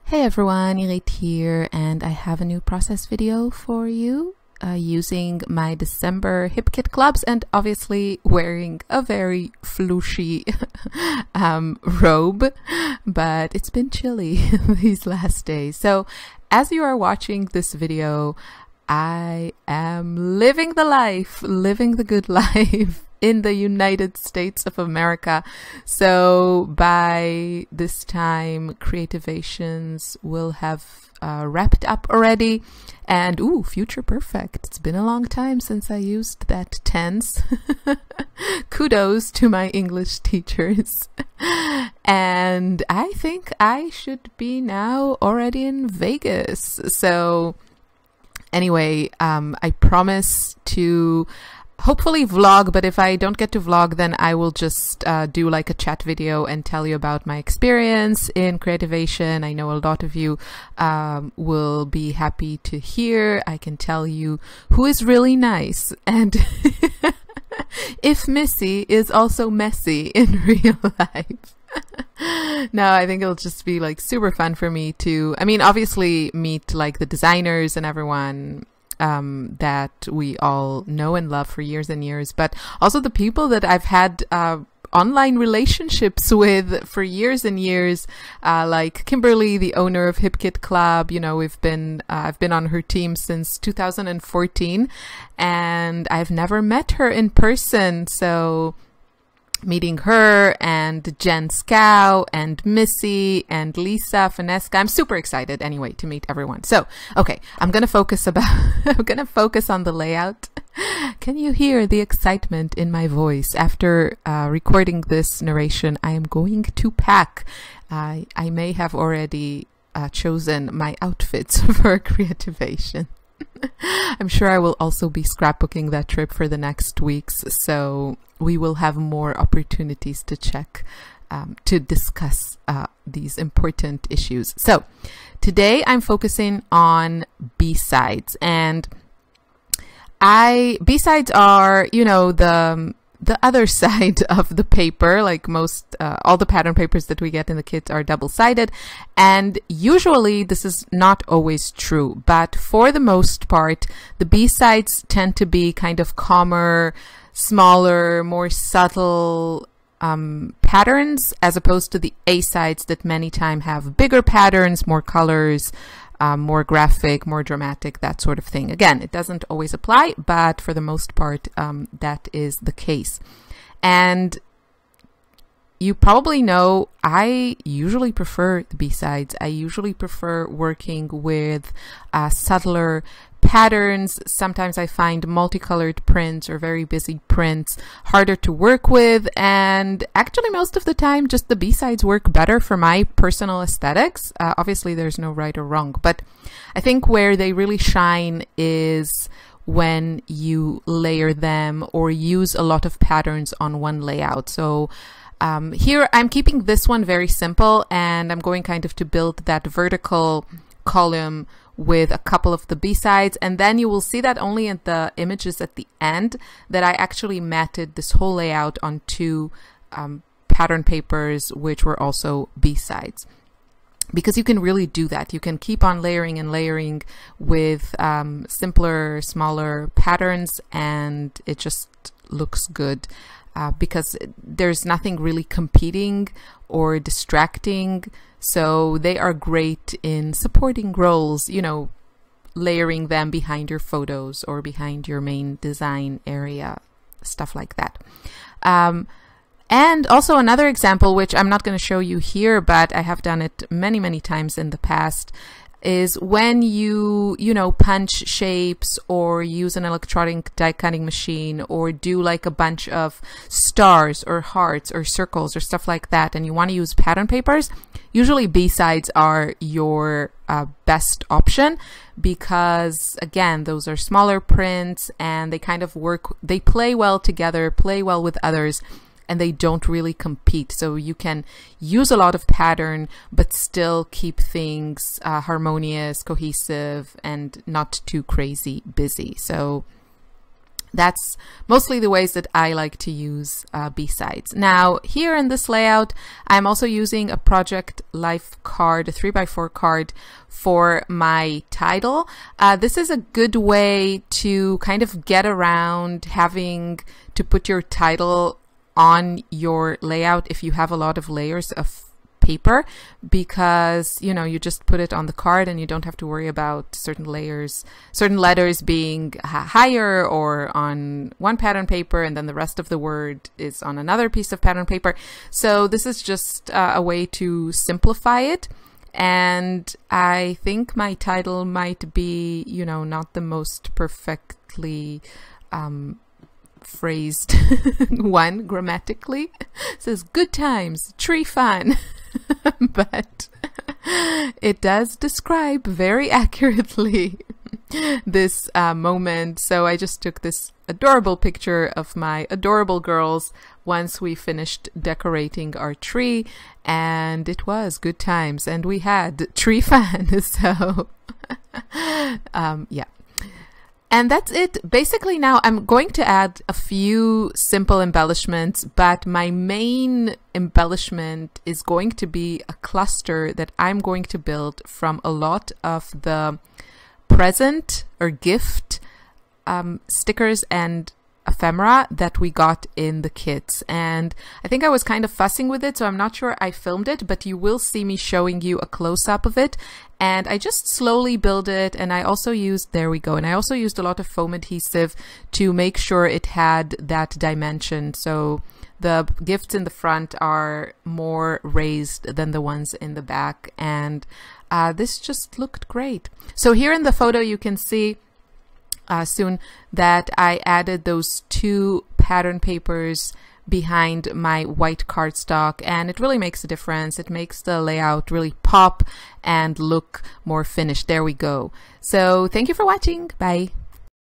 Hey everyone, Irit here, and I have a new process video for you using my December hip kit clubs and obviously wearing a very floushy robe, but it's been chilly these last days. So as you are watching this video, I am living the life, living the good life in the United States of America. So by this time, Creativations will have wrapped up already. And ooh, future perfect. It's been a long time since I used that tense. Kudos to my English teachers. And I think I should be now already in Vegas. So anyway, I promise to hopefully vlog, but if I don't get to vlog, then I will just do like a chat video and tell you about my experience in Creativation. I know a lot of you will be happy to hear. I can tell you who is really nice and if Missy is also messy in real life. No, I think it'll just be like super fun for me to, I mean, obviously meet like the designers and everyone that we all know and love for years and years, but also the people that I've had online relationships with for years and years, like Kimberly, the owner of Hip Kit Club. You know, I've been on her team since 2014, and I've never met her in person. So meeting her and Jen Scow and Missy and Lisa Finesca. I'm super excited anyway to meet everyone. So, okay, I'm going to focus on the layout. Can you hear the excitement in my voice? After recording this narration, I am going to pack. I may have already chosen my outfits for Creativation. I'm sure I will also be scrapbooking that trip for the next weeks, so we will have more opportunities to to discuss these important issues. So today I'm focusing on B-sides, and B-sides are, you know, the other side of the paper. Like most, all the pattern papers that we get in the kits are double-sided, and usually this is not always true, but for the most part, the B-sides tend to be kind of calmer, smaller, more subtle patterns, as opposed to the A-sides that many times have bigger patterns, more colors, more graphic, more dramatic, that sort of thing. Again, it doesn't always apply, but for the most part, that is the case. And you probably know I usually prefer the B-sides. I usually prefer working with subtler patterns. Sometimes I find multicolored prints or very busy prints harder to work with, and actually most of the time just the B-sides work better for my personal aesthetics. Obviously there's no right or wrong, but I think where they really shine is when you layer them or use a lot of patterns on one layout. So here I'm keeping this one very simple, and I'm going kind of to build that vertical column with a couple of the B-sides, and then you will see that only in the images at the end that I actually matted this whole layout on two pattern papers which were also B-sides. Because you can really do that. You can keep on layering and layering with simpler, smaller patterns, and it just looks good. Because there's nothing really competing or distracting. So they are great in supporting roles, you know, layering them behind your photos or behind your main design area, stuff like that. And also another example, which I'm not going to show you here, but I have done it many, many times in the past, is when you know, punch shapes or use an electronic die cutting machine or do like a bunch of stars or hearts or circles or stuff like that, and you want to use pattern papers. Usually B-sides are your best option because, again, those are smaller prints and they kind of work, they play well together, play well with others, and they don't really compete. So you can use a lot of pattern, but still keep things harmonious, cohesive, and not too crazy busy. So That's mostly the ways that I like to use B-sides. Now, here in this layout, I'm also using a Project Life card, a 3x4 card for my title. This is a good way to kind of get around having to put your title on your layout if you have a lot of layers of paper, because you know, you just put it on the card and you don't have to worry about certain letters being higher or on one pattern paper and then the rest of the word is on another piece of pattern paper. So this is just a way to simplify it. And I think my title might be, you know, not the most perfectly phrased one grammatically. It says good times, tree fun. But it does describe very accurately this moment. So I just took this adorable picture of my adorable girls once we finished decorating our tree, and it was good times and we had tree fun. So yeah. And that's it. Basically now I'm going to add a few simple embellishments, but my main embellishment is going to be a cluster that I'm going to build from a lot of the present or gift stickers and ephemera that we got in the kits. And I think I was kind of fussing with it, so I'm not sure I filmed it, but you will see me showing you a close-up of it. And I just slowly build it, and I also used, there we go, and I also used a lot of foam adhesive to make sure it had that dimension. So the gifts in the front are more raised than the ones in the back, and this just looked great. So here in the photo you can see soon that I added those 2 pattern papers behind my white cardstock, and it really makes a difference. It makes the layout really pop and look more finished. There we go. So thank you for watching. Bye.